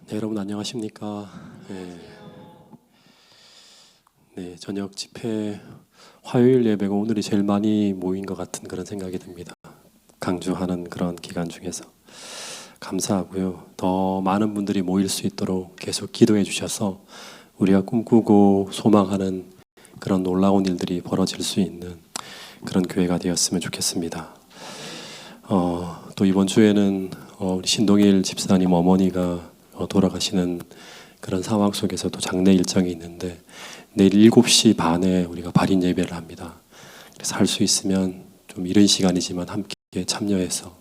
네, 여러분 안녕하십니까? 네, 저녁 집회 화요일 예배가 오늘이 제일 많이 모인 것 같은 그런 생각이 듭니다. 강주하는 그런 기간 중에서 감사하고요. 더 많은 분들이 모일 수 있도록 계속 기도해 주셔서 우리가 꿈꾸고 소망하는 그런 놀라운 일들이 벌어질 수 있는 그런 교회가 되었으면 좋겠습니다. 또 이번 주에는 우리 신동일 집사님 어머니가 돌아가시는 그런 상황 속에서도 장례 일정이 있는데 내일 7시 반에 우리가 발인 예배를 합니다. 그래서 할 수 있으면 좀 이른 시간이지만 함께 참여해서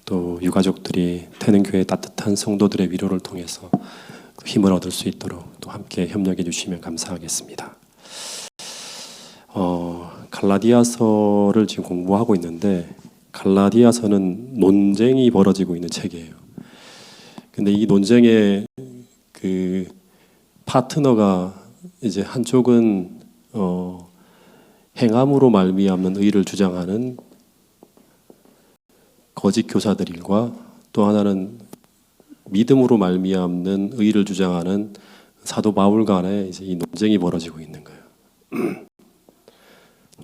또 유가족들이 태능교회 따뜻한 성도들의 위로를 통해서 힘을 얻을 수 있도록 또 함께 협력해 주시면 감사하겠습니다. 갈라디아서를 지금 공부하고 있는데 갈라디아서는 논쟁이 벌어지고 있는 책이에요. 근데 이 논쟁의 그 파트너가 이제 한쪽은 행함으로 말미암는 의를 주장하는 거짓 교사들과 또 하나는 믿음으로 말미암는 의를 주장하는 사도 바울 간에 이제 이 논쟁이 벌어지고 있는 거예요.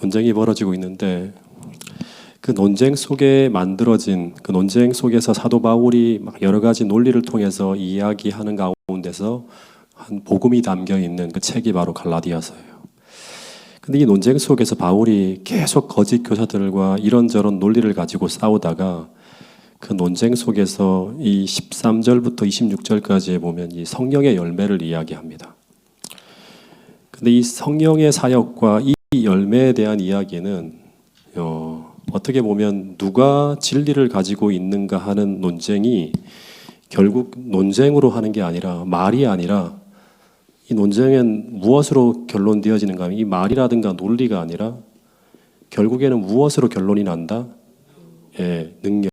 논쟁이 벌어지고 있는데 그 논쟁 속에 만들어진 그 논쟁 속에서 사도 바울이 막 여러 가지 논리를 통해서 이야기하는 가운데서 한 복음이 담겨 있는 그 책이 바로 갈라디아서예요. 근데 이 논쟁 속에서 바울이 계속 거짓 교사들과 이런저런 논리를 가지고 싸우다가 그 논쟁 속에서 이 13절부터 26절까지에 보면 이 성령의 열매를 이야기합니다. 근데 이 성령의 사역과 이 열매에 대한 이야기는 어떻게 보면 누가 진리를 가지고 있는가 하는 논쟁이 결국 논쟁으로 하는 게 아니라 말이 아니라 이 논쟁은 무엇으로 결론되어지는가 하면 이 말이라든가 논리가 아니라 결국에는 무엇으로 결론이 난다? 능력.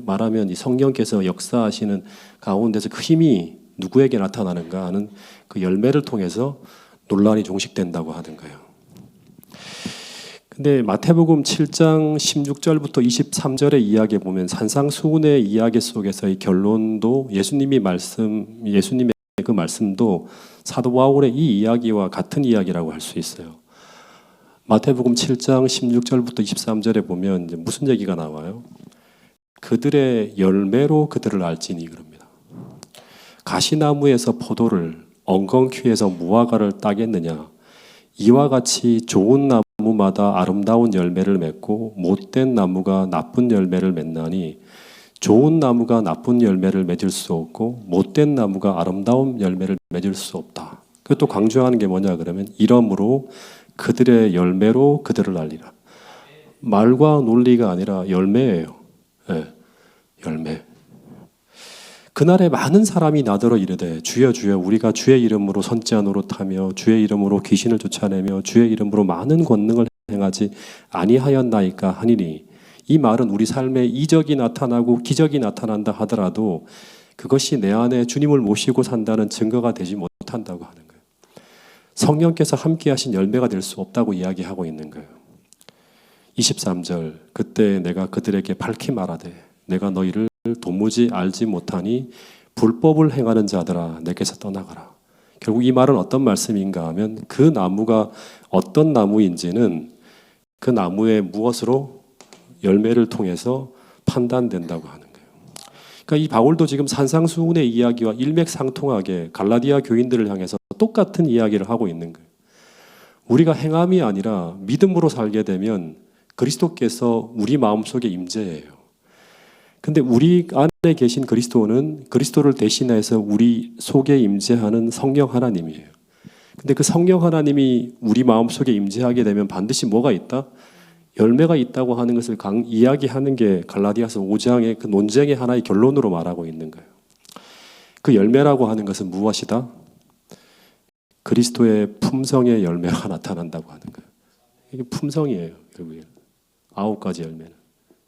말하면 이 성령께서 역사하시는 가운데서 그 힘이 누구에게 나타나는가 하는 그 열매를 통해서 논란이 종식된다고 하는 거예요. 근데 마태복음 7장 16절부터 23절의 이야기에 보면 산상수훈의 이야기 속에서의 결론도 예수님의 그 말씀도 사도 바울의 이 이야기와 같은 이야기라고 할 수 있어요. 마태복음 7장 16절부터 23절에 보면 이제 무슨 얘기가 나와요? 그들의 열매로 그들을 알지니 그럽니다. 가시나무에서 포도를 엉겅퀴에서 무화과를 따겠느냐? 이와 같이 좋은 나무마다 아름다운 열매를 맺고 못된 나무가 나쁜 열매를 맺나니 좋은 나무가 나쁜 열매를 맺을 수 없고 못된 나무가 아름다운 열매를 맺을 수 없다. 그것도 강조하는 게 뭐냐 그러면 이러므로 그들의 열매로 그들을 알리라. 말과 논리가 아니라 열매예요. 열매. 그날에 많은 사람이 나더러 이르되 주여 주여 우리가 주의 이름으로 선지자 노릇하며 주의 이름으로 귀신을 쫓아내며 주의 이름으로 많은 권능을 행하지 아니하였나이까 하니니 이 말은 우리 삶에 이적이 나타나고 기적이 나타난다 하더라도 그것이 내 안에 주님을 모시고 산다는 증거가 되지 못한다고 하는 거예요. 성령께서 함께 하신 열매가 될 수 없다고 이야기하고 있는 거예요. 23절 그때 내가 그들에게 밝히 말하되 내가 너희를 도무지 알지 못하니 불법을 행하는 자들아 내게서 떠나가라. 결국 이 말은 어떤 말씀인가 하면 그 나무가 어떤 나무인지는 그 나무의 무엇으로 열매를 통해서 판단된다고 하는 거예요. 그러니까 이 바울도 지금 산상수훈의 이야기와 일맥상통하게 갈라디아 교인들을 향해서 똑같은 이야기를 하고 있는 거예요. 우리가 행함이 아니라 믿음으로 살게 되면 그리스도께서 우리 마음속에 임재해요. 근데 우리 안에 계신 그리스도는 그리스도를 대신해서 우리 속에 임재하는 성령 하나님이에요. 근데 그 성령 하나님이 우리 마음속에 임재하게 되면 반드시 뭐가 있다? 열매가 있다고 하는 것을 이야기하는 게 갈라디아서 5장의 그 논쟁의 하나의 결론으로 말하고 있는 거예요. 그 열매라고 하는 것은 무엇이다? 그리스도의 품성의 열매가 나타난다고 하는 거예요. 이게 품성이에요. 결국에 9가지 열매는.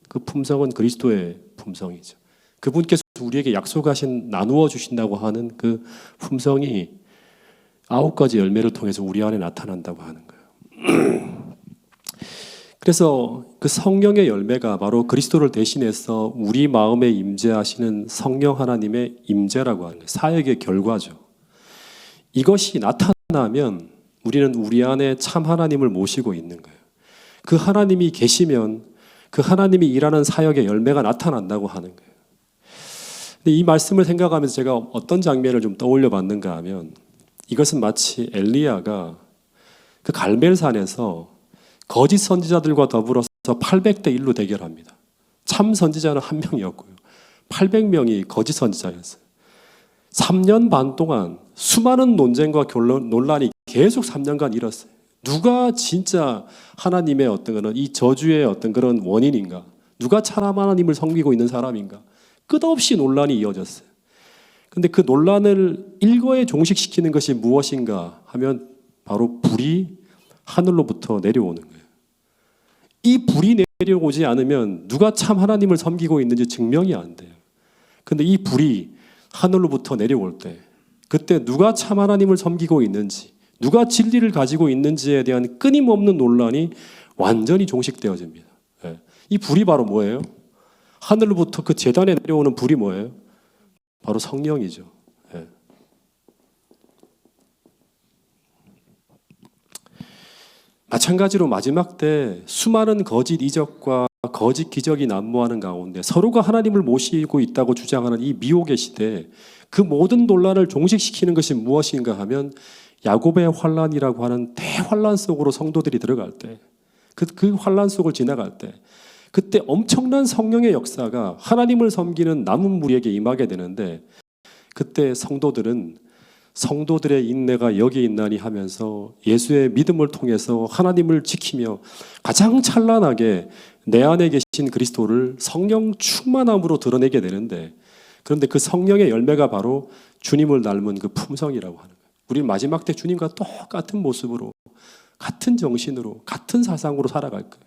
그 품성은 그리스도의 품성이죠. 그분께서 우리에게 약속하신 나누어 주신다고 하는 그 품성이 9가지 열매를 통해서 우리 안에 나타난다고 하는 거예요. 그래서 그 성령의 열매가 바로 그리스도를 대신해서 우리 마음에 임재하시는 성령 하나님의 임재라고 하는 거예요. 사역의 결과죠. 이것이 나타나면 우리는 우리 안에 참 하나님을 모시고 있는 거예요. 그 하나님이 계시면 그 하나님이 일하는 사역의 열매가 나타난다고 하는 거예요. 근데 이 말씀을 생각하면서 제가 어떤 장면을 좀 떠올려 봤는가 하면, 이것은 마치 엘리야가 그 갈멜산에서 거짓 선지자들과 더불어서 800대 1로 대결합니다. 참 선지자는 한 명이었고요. 800명이 거짓 선지자였어요. 3년 반 동안 수많은 논쟁과 논란이 계속 3년간 일었어요. 누가 진짜 하나님의 어떤 거는 이 저주의 어떤 그런 원인인가? 누가 참 하나님을 섬기고 있는 사람인가? 끝없이 논란이 이어졌어요. 근데 그 논란을 일거에 종식시키는 것이 무엇인가 하면 바로 불이 하늘로부터 내려오는 거예요. 이 불이 내려오지 않으면 누가 참 하나님을 섬기고 있는지 증명이 안 돼요. 근데 이 불이 하늘로부터 내려올 때, 그때 누가 참 하나님을 섬기고 있는지, 누가 진리를 가지고 있는지에 대한 끊임없는 논란이 완전히 종식되어집니다. 이 불이 바로 뭐예요? 하늘로부터 그 제단에 내려오는 불이 뭐예요? 바로 성령이죠. 마찬가지로 마지막 때 수많은 거짓 이적과 거짓 기적이 난무하는 가운데 서로가 하나님을 모시고 있다고 주장하는 이 미혹의 시대에 그 모든 논란을 종식시키는 것이 무엇인가 하면 야곱의 환란이라고 하는 대환란 속으로 성도들이 들어갈 때, 그 환란 속을 지나갈 때, 그때 엄청난 성령의 역사가 하나님을 섬기는 남은 무리에게 임하게 되는데, 그때 성도들의 인내가 여기 있나니 하면서 예수의 믿음을 통해서 하나님을 지키며 가장 찬란하게 내 안에 계신 그리스도를 성령 충만함으로 드러내게 되는데, 그런데 그 성령의 열매가 바로 주님을 닮은 그 품성이라고 하는 거예요. 우리는 마지막 때 주님과 똑같은 모습으로, 같은 정신으로, 같은 사상으로 살아갈 거예요.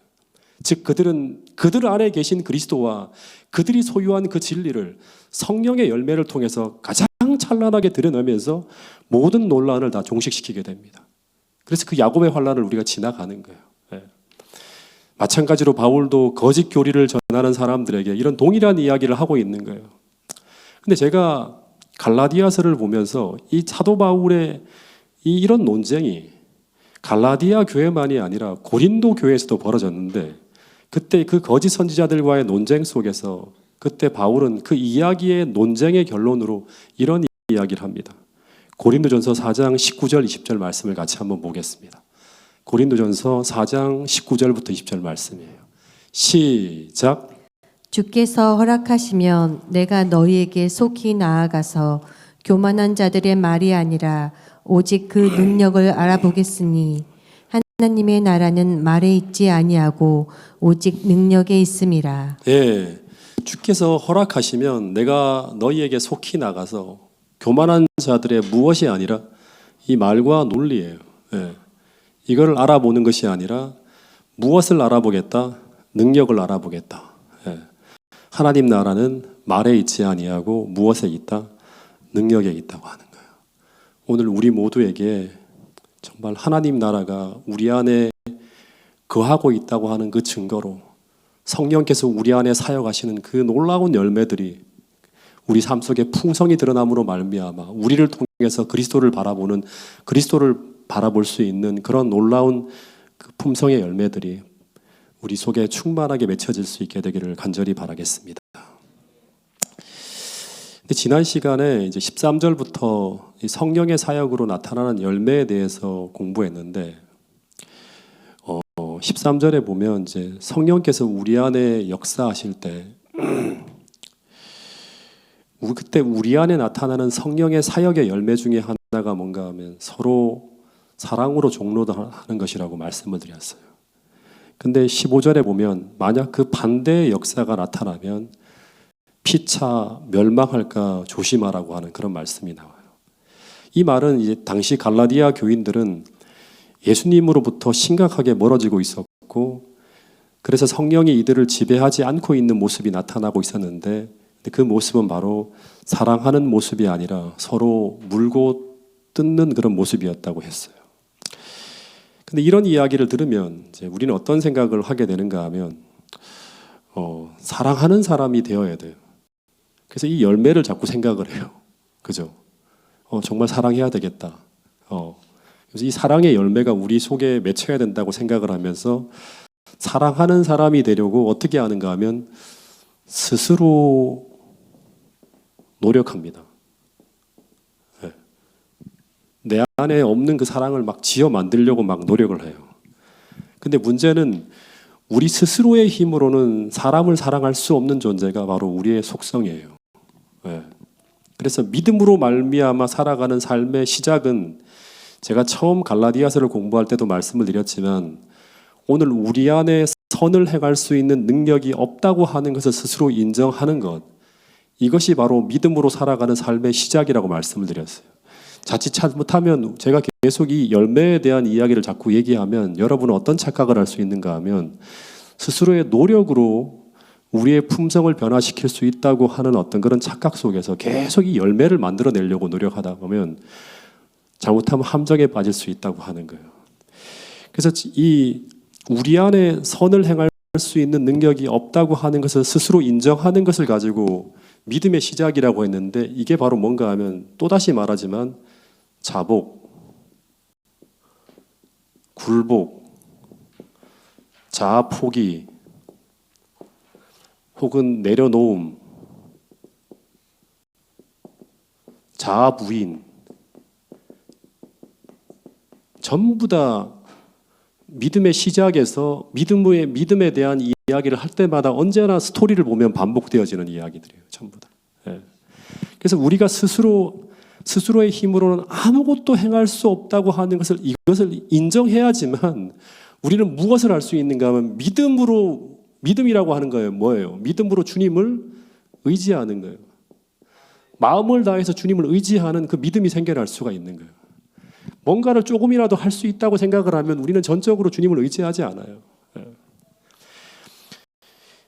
즉 그들 안에 계신 그리스도와 그들이 소유한 그 진리를 성령의 열매를 통해서 가장 찬란하게 드러내면서 모든 논란을 다 종식시키게 됩니다. 그래서 그 야곱의 환란을 우리가 지나가는 거예요. 마찬가지로 바울도 거짓 교리를 전하는 사람들에게 이런 동일한 이야기를 하고 있는 거예요. 근데 제가 갈라디아서를 보면서 이 사도 바울의 이런 논쟁이 갈라디아 교회만이 아니라 고린도 교회에서도 벌어졌는데, 그때 그 거짓 선지자들과의 논쟁 속에서 그때 바울은 그 이야기의 논쟁의 결론으로 이런 이야기를 합니다. 고린도전서 4장 19절 20절 말씀을 같이 한번 보겠습니다. 고린도전서 4장 19절부터 20절 말씀이에요. 시작. 주께서 허락하시면 내가 너희에게 속히 나아가서 교만한 자들의 말이 아니라 오직 그 능력을 알아보겠으니 하나님의 나라는 말에 있지 아니하고 오직 능력에 있음이라. 주께서 허락하시면 내가 너희에게 속히 나가서 교만한 자들의 무엇이 아니라 이 말과 논리예요. 이걸 알아보는 것이 아니라 무엇을 알아보겠다? 능력을 알아보겠다. 하나님 나라는 말에 있지 아니하고 무엇에 있다? 능력에 있다고 하는 거예요. 오늘 우리 모두에게 정말 하나님 나라가 우리 안에 거하고 있다고 하는 그 증거로 성령께서 우리 안에 사역하시는 그 놀라운 열매들이 우리 삶 속에 풍성히 드러남으로 말미암아 우리를 통해서 그리스도를 바라볼 수 있는 그런 놀라운 그 품성의 열매들이 우리 속에 충만하게 맺혀질 수 있게 되기를 간절히 바라겠습니다. 근데 지난 시간에 이제 13절부터 성령의 사역으로 나타나는 열매에 대해서 공부했는데, 13절에 보면 이제 성령께서 우리 안에 역사하실 때 그때 우리 안에 나타나는 성령의 사역의 열매 중에 하나가 뭔가 하면 서로 사랑으로 종로하는 것이라고 말씀을 드렸어요. 근데 15절에 보면 만약 그 반대의 역사가 나타나면 피차 멸망할까 조심하라고 하는 그런 말씀이 나와요. 이 말은 이제 당시 갈라디아 교인들은 예수님으로부터 심각하게 멀어지고 있었고, 그래서 성령이 이들을 지배하지 않고 있는 모습이 나타나고 있었는데, 그 모습은 바로 사랑하는 모습이 아니라 서로 물고 뜯는 그런 모습이었다고 했어요. 근데 이런 이야기를 들으면 이제 우리는 어떤 생각을 하게 되는가 하면 사랑하는 사람이 되어야 돼요. 그래서 이 열매를 자꾸 생각을 해요. 그죠? 정말 사랑해야 되겠다. 그래서 이 사랑의 열매가 우리 속에 맺혀야 된다고 생각을 하면서 사랑하는 사람이 되려고 어떻게 하는가 하면 스스로 노력합니다. 네. 내 안에 없는 그 사랑을 막 지어 만들려고 막 노력을 해요. 근데 문제는 우리 스스로의 힘으로는 사람을 사랑할 수 없는 존재가 바로 우리의 속성이에요. 네. 그래서 믿음으로 말미암아 살아가는 삶의 시작은 제가 처음 갈라디아서를 공부할 때도 말씀을 드렸지만 오늘 우리 안에 선을 행할 수 있는 능력이 없다고 하는 것을 스스로 인정하는 것, 이것이 바로 믿음으로 살아가는 삶의 시작이라고 말씀을 드렸어요. 자칫 잘못하면 제가 계속 이 열매에 대한 이야기를 자꾸 얘기하면 여러분은 어떤 착각을 할 수 있는가 하면 스스로의 노력으로 우리의 품성을 변화시킬 수 있다고 하는 어떤 그런 착각 속에서 계속 이 열매를 만들어내려고 노력하다 보면 잘못하면 함정에 빠질 수 있다고 하는 거예요. 그래서 이 우리 안에 선을 행할 수 있는 능력이 없다고 하는 것을 스스로 인정하는 것을 가지고 믿음의 시작이라고 했는데 이게 바로 뭔가 하면 또다시 말하지만 자복, 굴복, 자아 포기 혹은 내려놓음, 자아 부인 전부 다 믿음의 시작에서 믿음에 대한 이야기를 할 때마다 언제나 스토리를 보면 반복되어지는 이야기들이에요. 전부 다. 예. 그래서 우리가 스스로의 힘으로는 아무것도 행할 수 없다고 하는 이것을 인정해야지만 우리는 무엇을 할 수 있는가 하면 믿음이라고 하는 거예요. 뭐예요? 믿음으로 주님을 의지하는 거예요. 마음을 다해서 주님을 의지하는 그 믿음이 생겨날 수가 있는 거예요. 뭔가를 조금이라도 할 수 있다고 생각을 하면 우리는 전적으로 주님을 의지하지 않아요.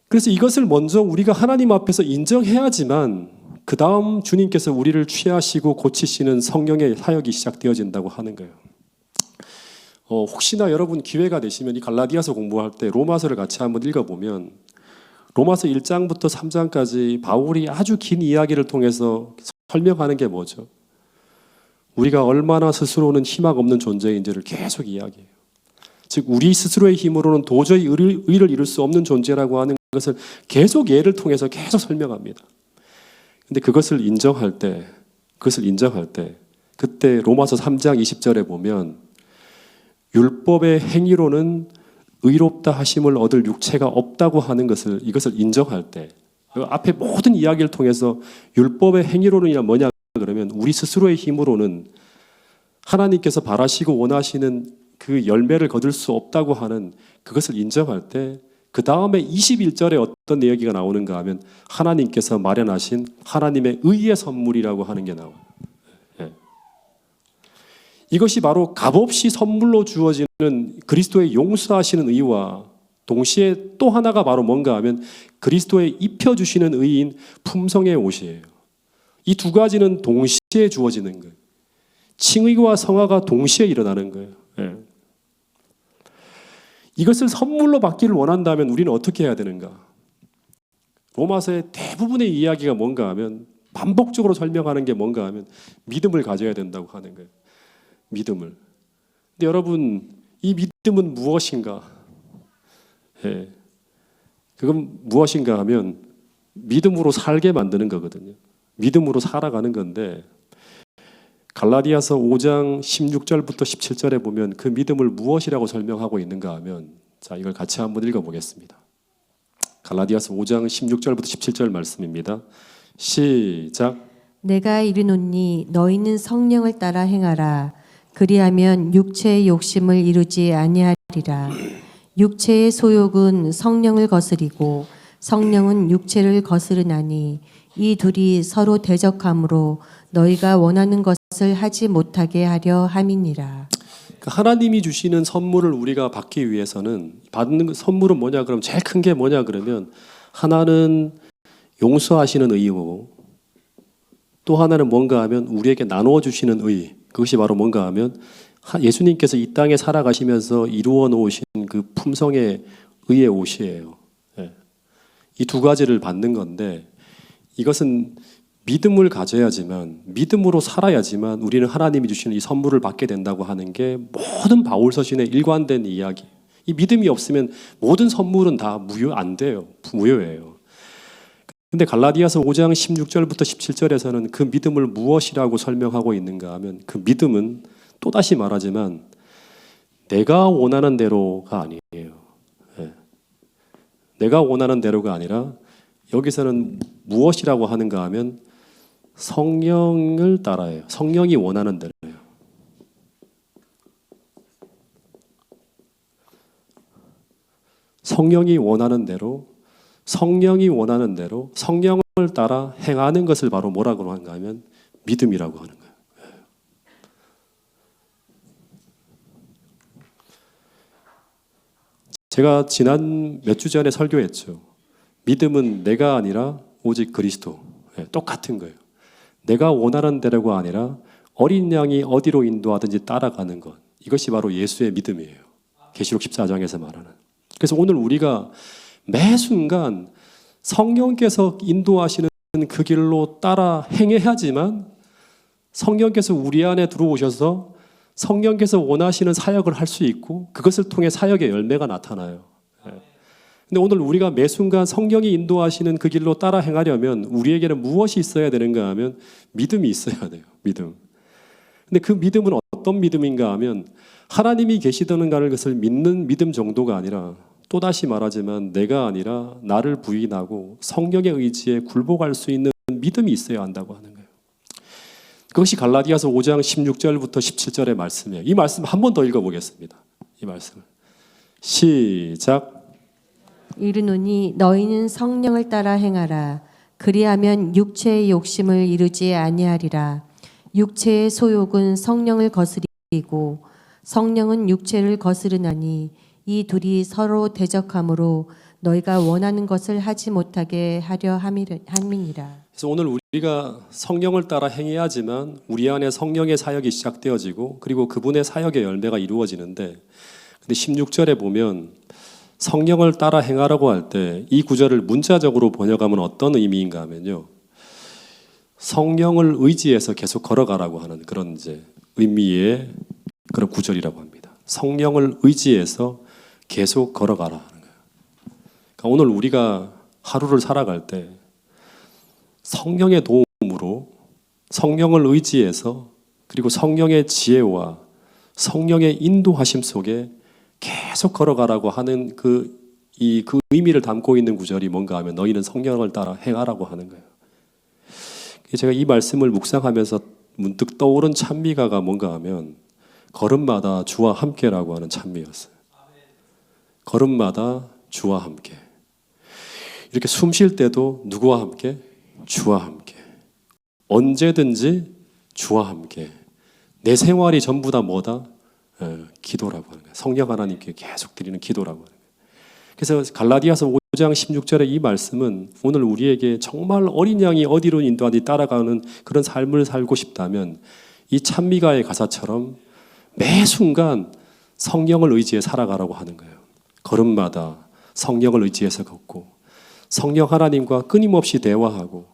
그래서 이것을 먼저 우리가 하나님 앞에서 인정해야지만 그 다음 주님께서 우리를 취하시고 고치시는 성령의 사역이 시작되어진다고 하는 거예요. 혹시나 여러분 기회가 되시면 이 갈라디아서 공부할 때 로마서를 같이 한번 읽어보면 로마서 1장부터 3장까지 바울이 아주 긴 이야기를 통해서 설명하는 게 뭐죠? 우리가 얼마나 스스로는 희망 없는 존재인지를 계속 이야기해요. 즉 우리 스스로의 힘으로는 도저히 의를 이룰 수 없는 존재라고 하는 것을 계속 예를 통해서 계속 설명합니다. 근데 그것을 인정할 때 그때 로마서 3장 20절에 보면 율법의 행위로는 의롭다 하심을 얻을 육체가 없다고 하는 이것을 인정할 때 그 앞에 모든 이야기를 통해서 율법의 행위로는이란 뭐냐 그러면 우리 스스로의 힘으로는 하나님께서 바라시고 원하시는 그 열매를 거둘 수 없다고 하는 그것을 인정할 때 그 다음에 21절에 어떤 이야기가 나오는가 하면 하나님께서 마련하신 하나님의 의의 선물이라고 하는 게 나와요. 이것이 바로 값없이 선물로 주어지는 그리스도의 용서하시는 의와 동시에 또 하나가 바로 뭔가 하면 그리스도의 입혀주시는 의인 품성의 옷이에요. 이 두 가지는 동시에 주어지는 거예요. 칭의와 성화가 동시에 일어나는 거예요. 이것을 선물로 받기를 원한다면 우리는 어떻게 해야 되는가? 로마서의 대부분의 이야기가 뭔가 하면 반복적으로 설명하는 게 뭔가 하면 믿음을 가져야 된다고 하는 거예요. 믿음을. 근데 여러분 이 믿음은 무엇인가? 그건 무엇인가 하면 믿음으로 살게 만드는 거거든요. 믿음으로 살아가는 건데 갈라디아서 5장 16절부터 17절에 보면 그 믿음을 무엇이라고 설명하고 있는가 하면 자 이걸 같이 한번 읽어보겠습니다. 갈라디아서 5장 16절부터 17절 말씀입니다. 시작. 내가 이르노니 너희는 성령을 따라 행하라. 그리하면 육체의 욕심을 이루지 아니하리라. 육체의 소욕은 성령을 거스리고 성령은 육체를 거스르나니 이 둘이 서로 대적하므로 너희가 원하는 것을 하지 못하게 하려 함이니라. 하나님이 주시는 선물을 우리가 받기 위해서는 받는 선물은 뭐냐 그러면 제일 큰 게 뭐냐 그러면 하나는 용서하시는 의이고 또 하나는 뭔가 하면 우리에게 나누어 주시는 의. 그것이 바로 뭔가 하면 예수님께서 이 땅에 살아가시면서 이루어 놓으신 그 품성의 의의 옷이에요. 예. 이 두 가지를 받는 건데 이것은 믿음을 가져야지만 믿음으로 살아야지만 우리는 하나님이 주시는 이 선물을 받게 된다고 하는 게 모든 바울 서신의 일관된 이야기. 이 믿음이 없으면 모든 선물은 다 안 돼요. 무효예요. 근데 갈라디아서 5장 16절부터 17절에서는 그 믿음을 무엇이라고 설명하고 있는가 하면 그 믿음은 또다시 말하지만 내가 원하는 대로가 아니에요. 예. 내가 원하는 대로가 아니라 여기서는 무엇이라고 하는가 하면 성령을 따라해요. 성령이 원하는 대로예요. 성령이 원하는 대로, 성령이 원하는 대로 성령을 따라 행하는 것을 바로 뭐라고 하는가 하면 믿음이라고 하는 거예요. 제가 지난 몇 주 전에 설교했죠. 믿음은 내가 아니라 오직 그리스도. 똑같은 거예요. 내가 원하는 대로가 아니라 어린 양이 어디로 인도하든지 따라가는 것. 이것이 바로 예수의 믿음이에요. 계시록 14장에서 말하는. 그래서 오늘 우리가 매 순간 성령께서 인도하시는 그 길로 따라 행해야지만 성령께서 우리 안에 들어오셔서 성령께서 원하시는 사역을 할 수 있고 그것을 통해 사역의 열매가 나타나요. 근데 오늘 우리가 매 순간 성령이 인도하시는 그 길로 따라 행하려면 우리에게는 무엇이 있어야 되는가 하면 믿음이 있어야 돼요. 믿음. 근데 그 믿음은 어떤 믿음인가 하면 하나님이 계시다는 것을 믿는 믿음 정도가 아니라 또다시 말하지만 내가 아니라 나를 부인하고 성령의 의지에 굴복할 수 있는 믿음이 있어야 한다고 하는 거예요. 그것이 갈라디아서 5장 16절부터 17절의 말씀이에요. 이 말씀 한 번 더 읽어보겠습니다. 이 말씀을 시작. 이르노니 너희는 성령을 따라 행하라. 그리하면 육체의 욕심을 이루지 아니하리라. 육체의 소욕은 성령을 거스리고 성령은 육체를 거스르나니 이 둘이 서로 대적함으로 너희가 원하는 것을 하지 못하게 하려 함이니라. 그래서 오늘 우리가 성령을 따라 행해야지만 우리 안에 성령의 사역이 시작되어지고 그리고 그분의 사역의 열매가 이루어지는데 근데 16절에 보면 성령을 따라 행하라고 할 때 이 구절을 문자적으로 번역하면 어떤 의미인가 하면요. 성령을 의지해서 계속 걸어가라고 하는 그런 이제 의미의 그런 구절이라고 합니다. 성령을 의지해서 계속 걸어가라 하는 거예요. 그러니까 오늘 우리가 하루를 살아갈 때 성령의 도움으로 성령을 의지해서 그리고 성령의 지혜와 성령의 인도하심 속에 계속 걸어가라고 하는 그 의미를 담고 있는 구절이 뭔가 하면 너희는 성령을 따라 행하라고 하는 거예요. 제가 이 말씀을 묵상하면서 문득 떠오른 찬미가가 뭔가 하면 걸음마다 주와 함께라고 하는 찬미였어요. 걸음마다 주와 함께. 이렇게 숨 쉴 때도 누구와 함께? 주와 함께. 언제든지 주와 함께. 내 생활이 전부 다 뭐다? 기도라고 하는 거예요. 성령 하나님께 계속 드리는 기도라고 하는 거예요. 그래서 갈라디아서 5장 16절의 이 말씀은 오늘 우리에게 정말 어린 양이 어디로 인도하든지 따라가는 그런 삶을 살고 싶다면 이 찬미가의 가사처럼 매 순간 성령을 의지해 살아가라고 하는 거예요. 걸음마다 성령을 의지해서 걷고 성령 하나님과 끊임없이 대화하고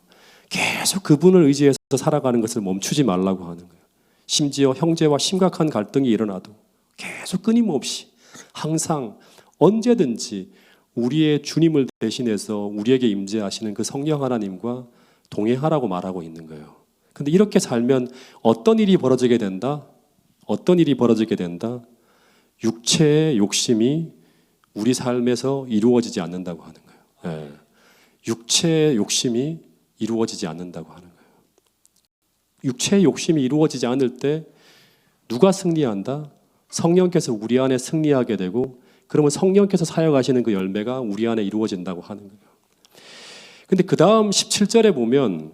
계속 그분을 의지해서 살아가는 것을 멈추지 말라고 하는 거예요. 심지어 형제와 심각한 갈등이 일어나도 계속 끊임없이 항상 언제든지 우리의 주님을 대신해서 우리에게 임재하시는 그 성령 하나님과 동행하라고 말하고 있는 거예요. 근데 이렇게 살면 어떤 일이 벌어지게 된다? 어떤 일이 벌어지게 된다? 육체의 욕심이 우리 삶에서 이루어지지 않는다고 하는 거예요. 네. 육체의 욕심이 이루어지지 않는다고 하는 거예요. 육체의 욕심이 이루어지지 않을 때 누가 승리한다? 성령께서 우리 안에 승리하게 되고 그러면 성령께서 사역하시는 그 열매가 우리 안에 이루어진다고 하는 거예요. 근데 그 다음 17절에 보면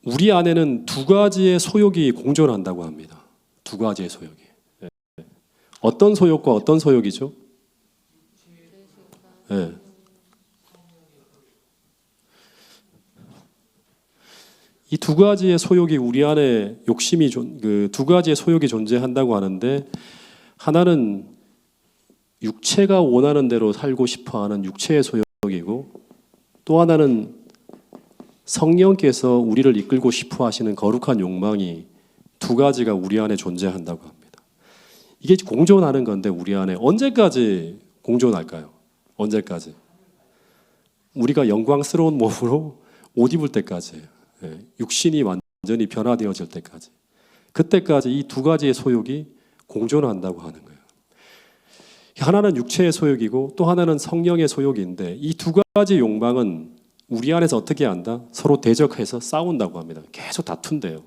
우리 안에는 두 가지의 소욕이 공존한다고 합니다. 두 가지의 소욕이. 어떤 소욕과 어떤 소욕이죠? 네. 이 두 가지의 소욕이 우리 안에 욕심이 그 두 가지의 소욕이 존재한다고 하는데, 하나는 육체가 원하는 대로 살고 싶어하는 육체의 소욕이고, 또 하나는 성령께서 우리를 이끌고 싶어 하시는 거룩한 욕망이 두 가지가 우리 안에 존재한다고 합니다. 이게 공존하는 건데 우리 안에 언제까지 공존할까요? 언제까지? 우리가 영광스러운 몸으로 옷 입을 때까지예요. 육신이 완전히 변화되어질 때까지. 그때까지 이 두 가지의 소욕이 공존한다고 하는 거예요. 하나는 육체의 소욕이고 또 하나는 성령의 소욕인데, 이 두 가지 욕망은 우리 안에서 어떻게 한다? 서로 대적해서 싸운다고 합니다. 계속 다툰대요.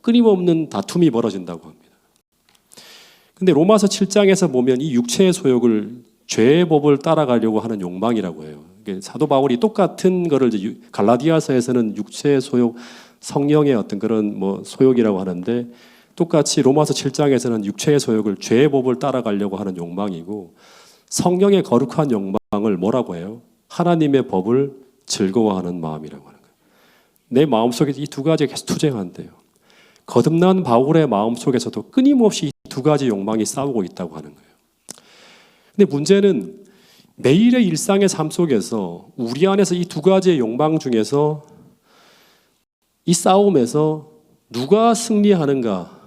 끊임없는 다툼이 벌어진다고 합니다. 근데 로마서 7장에서 보면 이 육체의 소욕을 죄의 법을 따라가려고 하는 욕망이라고 해요. 사도 바울이 똑같은 거를 갈라디아서에서는 육체의 소욕, 성령의 어떤 그런 소욕이라고 하는데, 똑같이 로마서 7장에서는 육체의 소욕을 죄의 법을 따라가려고 하는 욕망이고, 성령의 거룩한 욕망을 뭐라고 해요? 하나님의 법을 즐거워하는 마음이라고 하는 거예요. 내 마음속에 이 두 가지가 계속 투쟁한대요. 거듭난 바울의 마음속에서도 끊임없이 이 두 가지 욕망이 싸우고 있다고 하는 거예요. 근데 문제는 매일의 일상의 삶 속에서 우리 안에서 이 두 가지의 욕망 중에서 이 싸움에서 누가 승리하는가,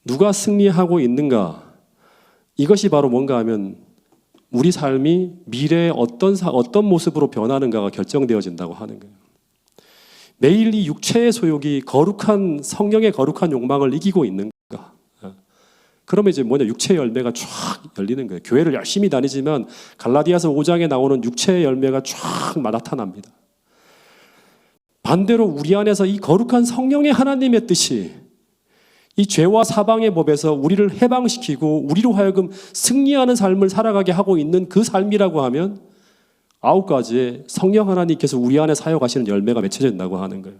누가 승리하고 있는가, 이것이 바로 뭔가 하면 우리 삶이 미래에 어떤 모습으로 변하는가가 결정되어진다고 하는 거예요. 매일 이 육체의 소욕이 거룩한 성령의 거룩한 욕망을 이기고 있는가? 그러면 이제 육체의 열매가 쫙 열리는 거예요. 교회를 열심히 다니지만 갈라디아서 5장에 나오는 육체의 열매가 쫙 나타납니다. 반대로 우리 안에서 이 거룩한 성령의 하나님의 뜻이 이 죄와 사방의 법에서 우리를 해방시키고 우리로 하여금 승리하는 삶을 살아가게 하고 있는 그 삶이라고 하면 9가지의 성령 하나님께서 우리 안에 사역하시는 열매가 맺혀진다고 하는 거예요.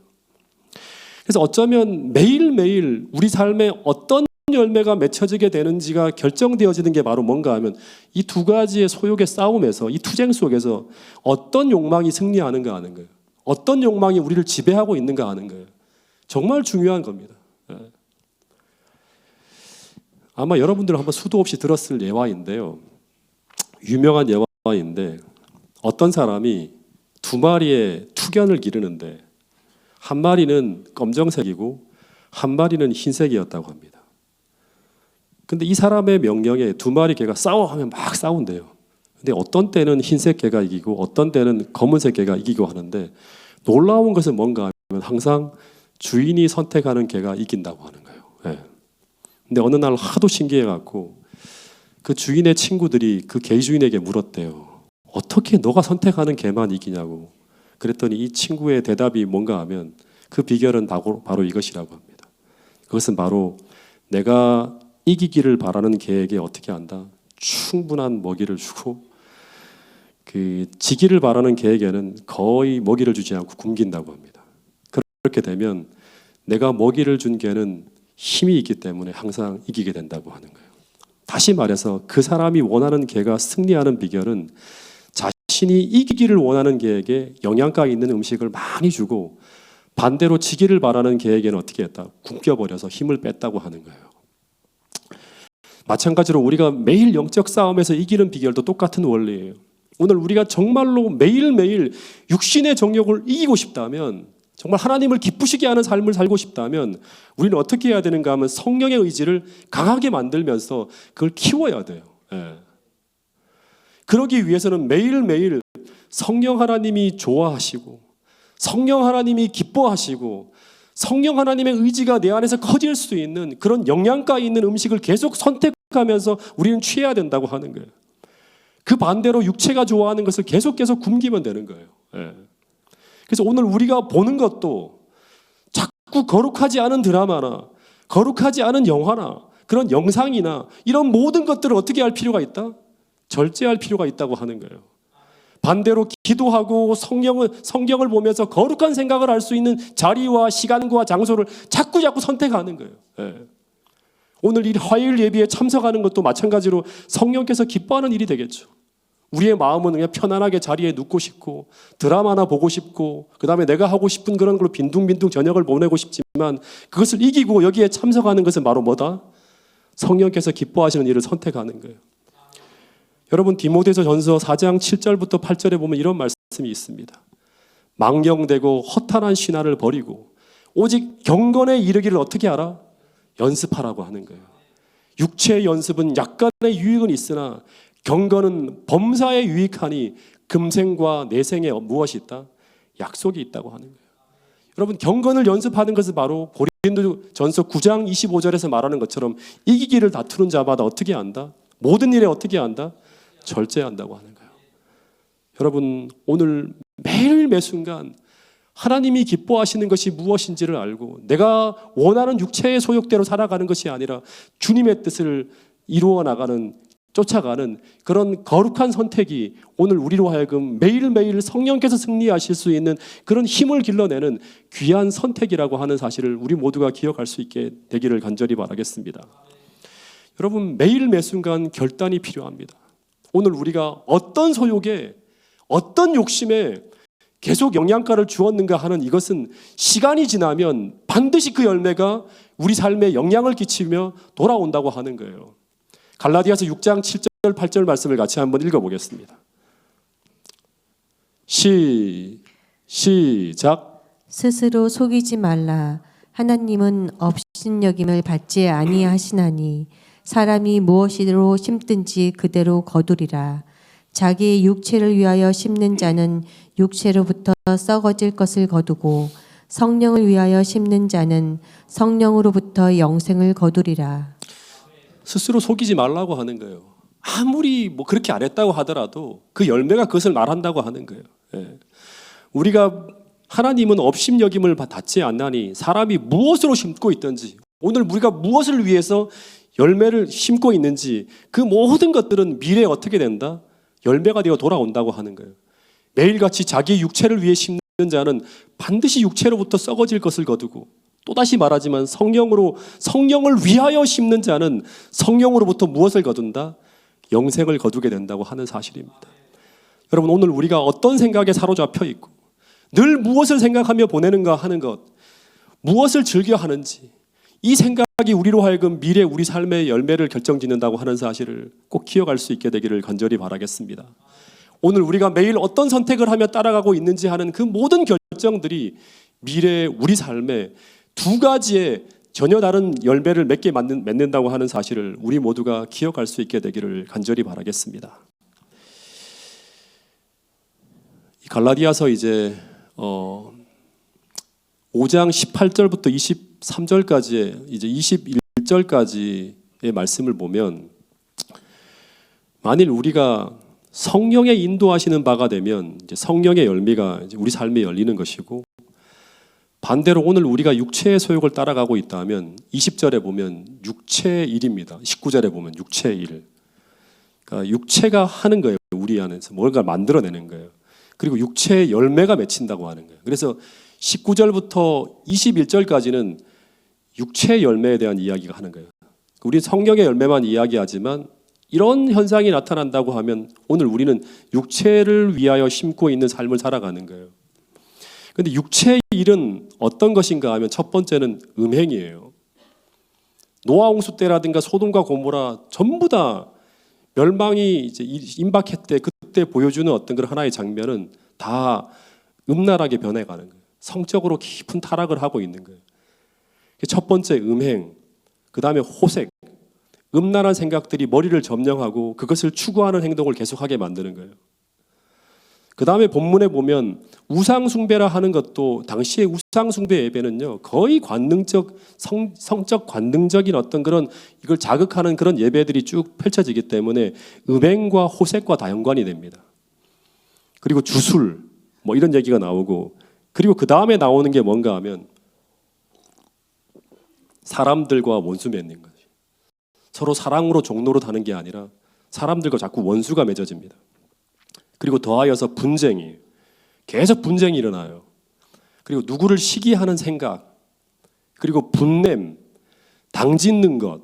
그래서 어쩌면 매일매일 우리 삶에 어떤 열매가 맺혀지게 되는지가 결정되어지는 게 바로 뭔가 하면 이 두 가지의 소욕의 싸움에서, 이 투쟁 속에서 어떤 욕망이 승리하는가 하는 거예요. 어떤 욕망이 우리를 지배하고 있는가 하는 거예요. 정말 중요한 겁니다. 아마 여러분들 한번 수도 없이 들었을 예화인데요. 유명한 예화인데, 어떤 사람이 두 마리의 투견을 기르는데 한 마리는 검정색이고 한 마리는 흰색이었다고 합니다. 근데 이 사람의 명령에 두 마리 개가 싸워 하면 막 싸운대요. 근데 어떤 때는 흰색 개가 이기고 어떤 때는 검은색 개가 이기고 하는데, 놀라운 것은 뭔가 하면 항상 주인이 선택하는 개가 이긴다고 하는 거예요. 근데 어느 날 하도 신기해갖고 그 주인의 친구들이 그 개 주인에게 물었대요. 어떻게 너가 선택하는 개만 이기냐고. 그랬더니 이 친구의 대답이 뭔가 하면 그 비결은 바로 이것이라고 합니다. 그것은 바로 내가 이기기를 바라는 개에게 어떻게 한다? 충분한 먹이를 주고, 그 지기를 바라는 개에게는 거의 먹이를 주지 않고 굶긴다고 합니다. 그렇게 되면 내가 먹이를 준 개는 힘이 있기 때문에 항상 이기게 된다고 하는 거예요. 다시 말해서 그 사람이 원하는 개가 승리하는 비결은 자신이 이기기를 원하는 개에게 영양가 있는 음식을 많이 주고, 반대로 지기를 바라는 개에게는 어떻게 했다? 굶겨버려서 힘을 뺐다고 하는 거예요. 마찬가지로 우리가 매일 영적 싸움에서 이기는 비결도 똑같은 원리예요. 오늘 우리가 정말로 매일매일 육신의 정욕을 이기고 싶다면, 정말 하나님을 기쁘시게 하는 삶을 살고 싶다면 우리는 어떻게 해야 되는가 하면 성령의 의지를 강하게 만들면서 그걸 키워야 돼요. 그러기 위해서는 매일매일 성령 하나님이 좋아하시고 성령 하나님이 기뻐하시고 성령 하나님의 의지가 내 안에서 커질 수 있는 그런 영양가 있는 음식을 계속 선택하면서 우리는 취해야 된다고 하는 거예요. 그 반대로 육체가 좋아하는 것을 계속 굶기면 되는 거예요. 그래서 오늘 우리가 보는 것도 자꾸 거룩하지 않은 드라마나 거룩하지 않은 영화나 그런 영상이나 이런 모든 것들을 어떻게 할 필요가 있다? 절제할 필요가 있다고 하는 거예요. 반대로 기도하고 성경을 보면서 거룩한 생각을 할 수 있는 자리와 시간과 장소를 자꾸 선택하는 거예요. 오늘 이 화요일 예배에 참석하는 것도 마찬가지로 성령께서 기뻐하는 일이 되겠죠. 우리의 마음은 그냥 편안하게 자리에 눕고 싶고 드라마나 보고 싶고 그다음에 내가 하고 싶은 그런 걸로 빈둥빈둥 저녁을 보내고 싶지만 그것을 이기고 여기에 참석하는 것은 바로 뭐다? 성령께서 기뻐하시는 일을 선택하는 거예요. 여러분 디모데서 전서 4장 7절부터 8절에 보면 이런 말씀이 있습니다. 망령되고 허탄한 신화를 버리고 오직 경건에 이르기를 어떻게 하라? 연습하라고 하는 거예요. 육체의 연습은 약간의 유익은 있으나 경건은 범사에 유익하니 금생과 내생에 무엇이 있다? 약속이 있다고 하는 거예요. 여러분 경건을 연습하는 것은 바로 고린도전서 9장 25절에서 말하는 것처럼 이기기를 다투는 자마다 어떻게 한다? 모든 일에 어떻게 한다? 절제한다고 하는 거예요. 여러분 오늘 매일 매순간 하나님이 기뻐하시는 것이 무엇인지를 알고 내가 원하는 육체의 소욕대로 살아가는 것이 아니라 주님의 뜻을 이루어 나가는 쫓아가는 그런 거룩한 선택이 오늘 우리로 하여금 매일매일 성령께서 승리하실 수 있는 그런 힘을 길러내는 귀한 선택이라고 하는 사실을 우리 모두가 기억할 수 있게 되기를 간절히 바라겠습니다. 여러분 매일 매순간 결단이 필요합니다. 오늘 우리가 어떤 소욕에 어떤 욕심에 계속 영양가를 주었는가 하는 이것은 시간이 지나면 반드시 그 열매가 우리 삶에 영향을 끼치며 돌아온다고 하는 거예요. 갈라디아서 6장 7절 8절 말씀을 같이 한번 읽어보겠습니다. 시작. 스스로 속이지 말라. 하나님은 업신여김을 받지 아니하시나니 사람이 무엇으로 심든지 그대로 거두리라. 자기 육체를 위하여 심는 자는 육체로부터 썩어질 것을 거두고 성령을 위하여 심는 자는 성령으로부터 영생을 거두리라. 스스로 속이지 말라고 하는 거예요. 아무리 뭐 그렇게 안 했다고 하더라도 그 열매가 그것을 말한다고 하는 거예요. 예. 우리가 하나님은 업신여김을 받지 않나니 사람이 무엇으로 심고 있든지 오늘 우리가 무엇을 위해서 열매를 심고 있는지 그 모든 것들은 미래에 어떻게 된다? 열매가 되어 돌아온다고 하는 거예요. 매일같이 자기 육체를 위해 심는 자는 반드시 육체로부터 썩어질 것을 거두고 또다시 말하지만 성령을 위하여 심는 자는 성령으로부터 무엇을 거둔다? 영생을 거두게 된다고 하는 사실입니다. 여러분 오늘 우리가 어떤 생각에 사로잡혀 있고 늘 무엇을 생각하며 보내는가 하는 것, 무엇을 즐겨 하는지 이 생각이 우리로 하여금 미래 우리 삶의 열매를 결정짓는다고 하는 사실을 꼭 기억할 수 있게 되기를 간절히 바라겠습니다. 오늘 우리가 매일 어떤 선택을 하며 따라가고 있는지 하는 그 모든 결정들이 미래 우리 삶에 두 가지의 전혀 다른 열매를 맺게 맺는다고 하는 사실을 우리 모두가 기억할 수 있게 되기를 간절히 바라겠습니다. 이 갈라디아서 이제 5장 18절부터 23절까지의 이제 21절까지의 말씀을 보면 만일 우리가 성령의 인도하시는 바가 되면 이제 성령의 열매가 이제 우리 삶에 열리는 것이고 반대로 오늘 우리가 육체의 소욕을 따라가고 있다면 20절에 보면 육체의 일입니다. 19절에 보면 육체의 일. 그러니까 육체가 하는 거예요. 우리 안에서 뭔가 만들어내는 거예요. 그리고 육체의 열매가 맺힌다고 하는 거예요. 그래서 19절부터 21절까지는 육체의 열매에 대한 이야기가 하는 거예요. 우리 성령의 열매만 이야기하지만 이런 현상이 나타난다고 하면 오늘 우리는 육체를 위하여 심고 있는 삶을 살아가는 거예요. 그런데 육체의 일은 어떤 것인가 하면 첫 번째는 음행이에요. 노아 홍수 때라든가 소돔과 고모라 전부 다 멸망이 이제 임박했을 때 그때 보여주는 어떤 그런 하나의 장면은 다 음란하게 변해가는 거예요. 성적으로 깊은 타락을 하고 있는 거예요. 첫 번째 음행, 그 다음에 호색, 음란한 생각들이 머리를 점령하고 그것을 추구하는 행동을 계속하게 만드는 거예요. 그 다음에 본문에 보면 우상숭배라 하는 것도 당시의 우상숭배 예배는요 거의 관능적 성적 관능적인 어떤 그런 이걸 자극하는 그런 예배들이 쭉 펼쳐지기 때문에 음행과 호색과 다 연관이 됩니다. 그리고 주술 뭐 이런 얘기가 나오고 그리고 그 다음에 나오는 게 뭔가 하면 사람들과 원수 맺는 거죠. 서로 사랑으로 종로로 다는 게 아니라 사람들과 자꾸 원수가 맺어집니다. 그리고 더하여서 분쟁이 계속 분쟁이 일어나요. 그리고 누구를 시기하는 생각, 그리고 분냄, 당짓는 것,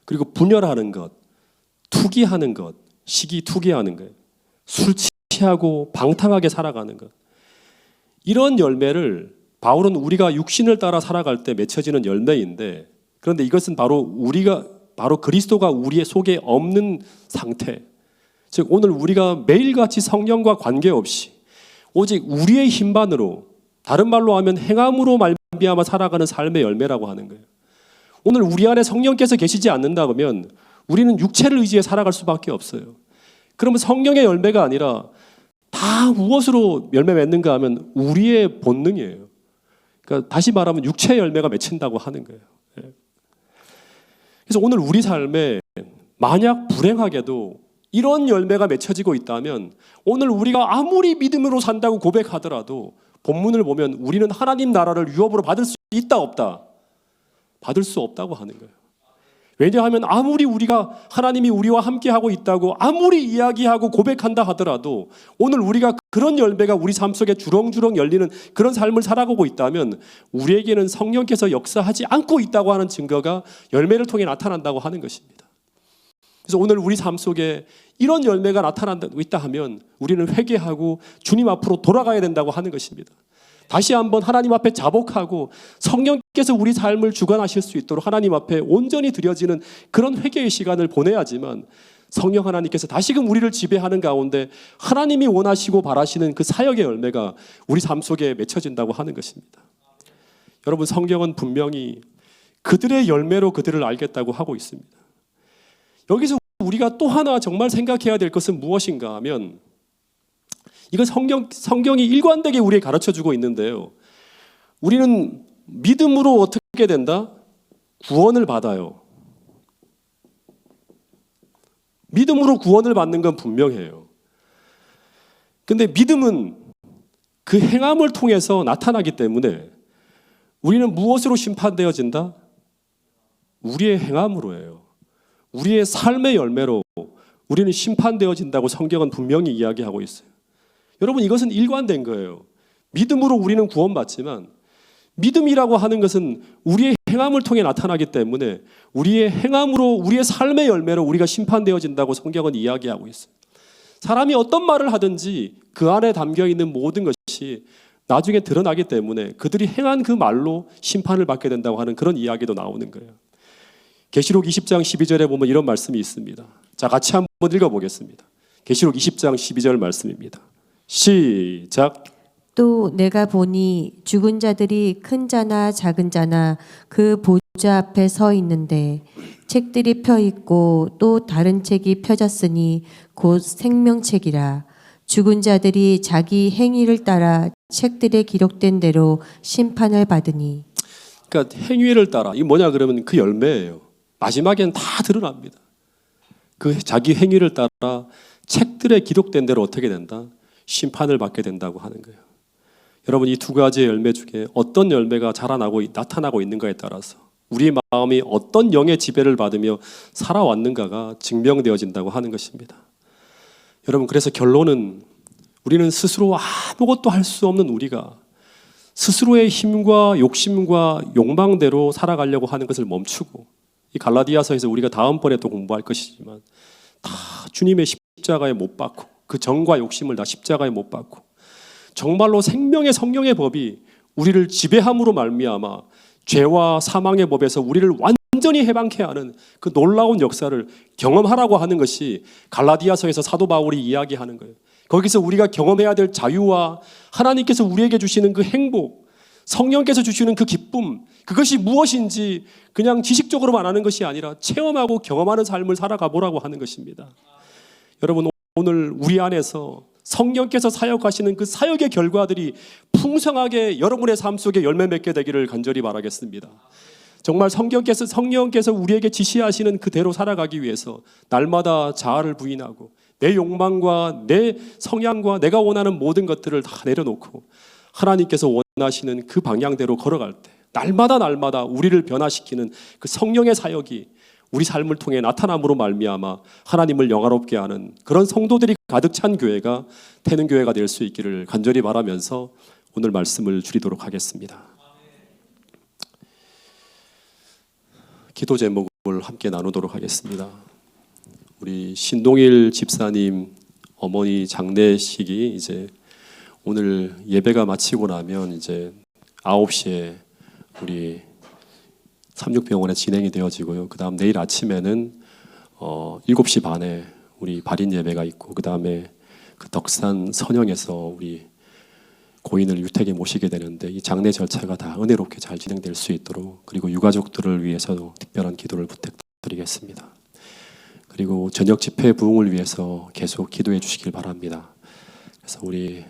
그리고 분열하는 것, 투기하는 것, 시기 투기하는 거예요. 술 취하고 방탕하게 살아가는 것. 이런 열매를 바울은 우리가 육신을 따라 살아갈 때 맺혀지는 열매인데, 그런데 이것은 바로 그리스도가 우리의 속에 없는 상태. 즉 오늘 우리가 매일같이 성령과 관계없이 오직 우리의 힘만으로, 다른 말로 하면 행함으로 말미암아 살아가는 삶의 열매라고 하는 거예요. 오늘 우리 안에 성령께서 계시지 않는다 그러면 우리는 육체를 의지해 살아갈 수밖에 없어요. 그러면 성령의 열매가 아니라 다 무엇으로 열매 맺는가 하면 우리의 본능이에요. 그러니까 다시 말하면 육체의 열매가 맺힌다고 하는 거예요. 그래서 오늘 우리 삶에 만약 불행하게도 이런 열매가 맺혀지고 있다면 오늘 우리가 아무리 믿음으로 산다고 고백하더라도 본문을 보면 우리는 하나님 나라를 유업으로 받을 수 있다 없다? 받을 수 없다고 하는 거예요. 왜냐하면 아무리 우리가 하나님이 우리와 함께하고 있다고 아무리 이야기하고 고백한다 하더라도 오늘 우리가 그런 열매가 우리 삶 속에 주렁주렁 열리는 그런 삶을 살아가고 있다면 우리에게는 성령께서 역사하지 않고 있다고 하는 증거가 열매를 통해 나타난다고 하는 것입니다. 그래서 오늘 우리 삶 속에 이런 열매가 나타나고 있다 하면 우리는 회개하고 주님 앞으로 돌아가야 된다고 하는 것입니다. 다시 한번 하나님 앞에 자복하고 성령께서 우리 삶을 주관하실 수 있도록 하나님 앞에 온전히 드려지는 그런 회개의 시간을 보내야지만 성령 하나님께서 다시금 우리를 지배하는 가운데 하나님이 원하시고 바라시는 그 사역의 열매가 우리 삶 속에 맺혀진다고 하는 것입니다. 여러분, 성경은 분명히 그들의 열매로 그들을 알겠다고 하고 있습니다. 여기서 우리가 또 하나 정말 생각해야 될 것은 무엇인가 하면 이건 성경이 일관되게 우리에게 가르쳐주고 있는데요. 우리는 믿음으로 어떻게 된다? 구원을 받아요. 믿음으로 구원을 받는 건 분명해요. 근데 믿음은 그 행함을 통해서 나타나기 때문에 우리는 무엇으로 심판되어진다? 우리의 행함으로예요. 우리의 삶의 열매로 우리는 심판되어진다고 성경은 분명히 이야기하고 있어요. 여러분, 이것은 일관된 거예요. 믿음으로 우리는 구원받지만 믿음이라고 하는 것은 우리의 행함을 통해 나타나기 때문에 우리의 행함으로 우리의 삶의 열매로 우리가 심판되어진다고 성경은 이야기하고 있어요. 사람이 어떤 말을 하든지 그 안에 담겨있는 모든 것이 나중에 드러나기 때문에 그들이 행한 그 말로 심판을 받게 된다고 하는 그런 이야기도 나오는 거예요. 계시록 20장 12절에 보면 이런 말씀이 있습니다. 자, 같이 한번 읽어보겠습니다. 계시록 20장 12절 말씀입니다. 시작. 또 내가 보니 죽은 자들이 큰 자나 작은 자나 그 보좌 앞에 서 있는데 책들이 펴 있고 또 다른 책이 펴졌으니 곧 생명책이라. 죽은 자들이 자기 행위를 따라 책들에 기록된 대로 심판을 받으니. 그러니까 행위를 따라, 이게 뭐냐 그러면 그 열매예요. 마지막에는 다 드러납니다. 그 자기 행위를 따라 책들에 기록된 대로 어떻게 된다? 심판을 받게 된다고 하는 거예요. 여러분, 이 두 가지의 열매 중에 어떤 열매가 자라나고 나타나고 있는가에 따라서 우리 마음이 어떤 영의 지배를 받으며 살아왔는가가 증명되어진다고 하는 것입니다. 여러분, 그래서 결론은 우리는 스스로 아무것도 할 수 없는 우리가 스스로의 힘과 욕심과 욕망대로 살아가려고 하는 것을 멈추고, 이 갈라디아서에서 우리가 다음번에 또 공부할 것이지만 다 주님의 십자가에 못 박고 그 정과 욕심을 다 십자가에 못 박고 정말로 생명의 성령의 법이 우리를 지배함으로 말미암아 죄와 사망의 법에서 우리를 완전히 해방케 하는 그 놀라운 역사를 경험하라고 하는 것이 갈라디아서에서 사도 바울이 이야기하는 거예요. 거기서 우리가 경험해야 될 자유와 하나님께서 우리에게 주시는 그 행복, 성령께서 주시는 그 기쁨, 그것이 무엇인지 그냥 지식적으로만 아는 것이 아니라 체험하고 경험하는 삶을 살아가 보라고 하는 것입니다. 여러분, 오늘 우리 안에서 성령께서 사역하시는 그 사역의 결과들이 풍성하게 여러분의 삶 속에 열매 맺게 되기를 간절히 바라겠습니다. 정말 성령께서 우리에게 지시하시는 그대로 살아가기 위해서 날마다 자아를 부인하고 내 욕망과 내 성향과 내가 원하는 모든 것들을 다 내려놓고 하나님께서 원하시는 그 방향대로 걸어갈 때 날마다 우리를 변화시키는 그 성령의 사역이 우리 삶을 통해 나타남으로 말미암아 하나님을 영화롭게 하는 그런 성도들이 가득 찬 교회가 태능교회가 될 수 있기를 간절히 바라면서 오늘 말씀을 줄이도록 하겠습니다. 기도 제목을 함께 나누도록 하겠습니다. 우리 신동일 집사님 어머니 장례식이 이제 오늘 예배가 마치고 나면 이제 9시에 우리 삼육병원에 진행이 되어지고요. 그다음 내일 아침에는 7시 반에 우리 발인 예배가 있고 그다음에 그 덕산 선영에서 우리 고인을 유택에 모시게 되는데 이 장례 절차가 다 은혜롭게 잘 진행될 수 있도록 그리고 유가족들을 위해서도 특별한 기도를 부탁드리겠습니다. 그리고 저녁 집회 부흥을 위해서 계속 기도해 주시길 바랍니다. 그래서 우리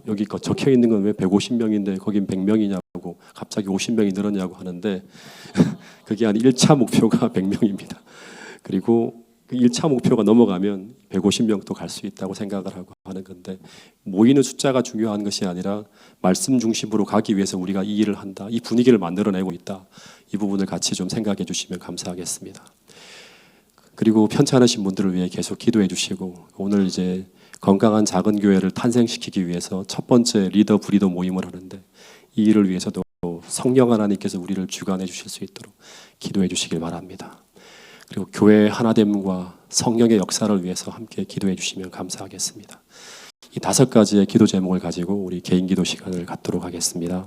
여기 적혀 있는 건 왜 150명인데 거긴 100명이냐고 갑자기 50명이 늘었냐고 하는데 그게 한 1차 목표가 100명입니다. 그리고 그 1차 목표가 넘어가면 150명도 갈 수 있다고 생각을 하고 하는 건데 모이는 숫자가 중요한 것이 아니라 말씀 중심으로 가기 위해서 우리가 이 일을 한다. 이 분위기를 만들어내고 있다. 이 부분을 같이 좀 생각해 주시면 감사하겠습니다. 그리고 편찮으신 분들을 위해 계속 기도해 주시고 오늘 이제 건강한 작은 교회를 탄생시키기 위해서 첫 번째 리더 브리더 모임을 하는데 이 일을 위해서도 성령 하나님께서 우리를 주관해 주실 수 있도록 기도해 주시길 바랍니다. 그리고 교회의 하나됨과 성령의 역사를 위해서 함께 기도해 주시면 감사하겠습니다. 이 5가지의 기도 제목을 가지고 우리 개인 기도 시간을 갖도록 하겠습니다.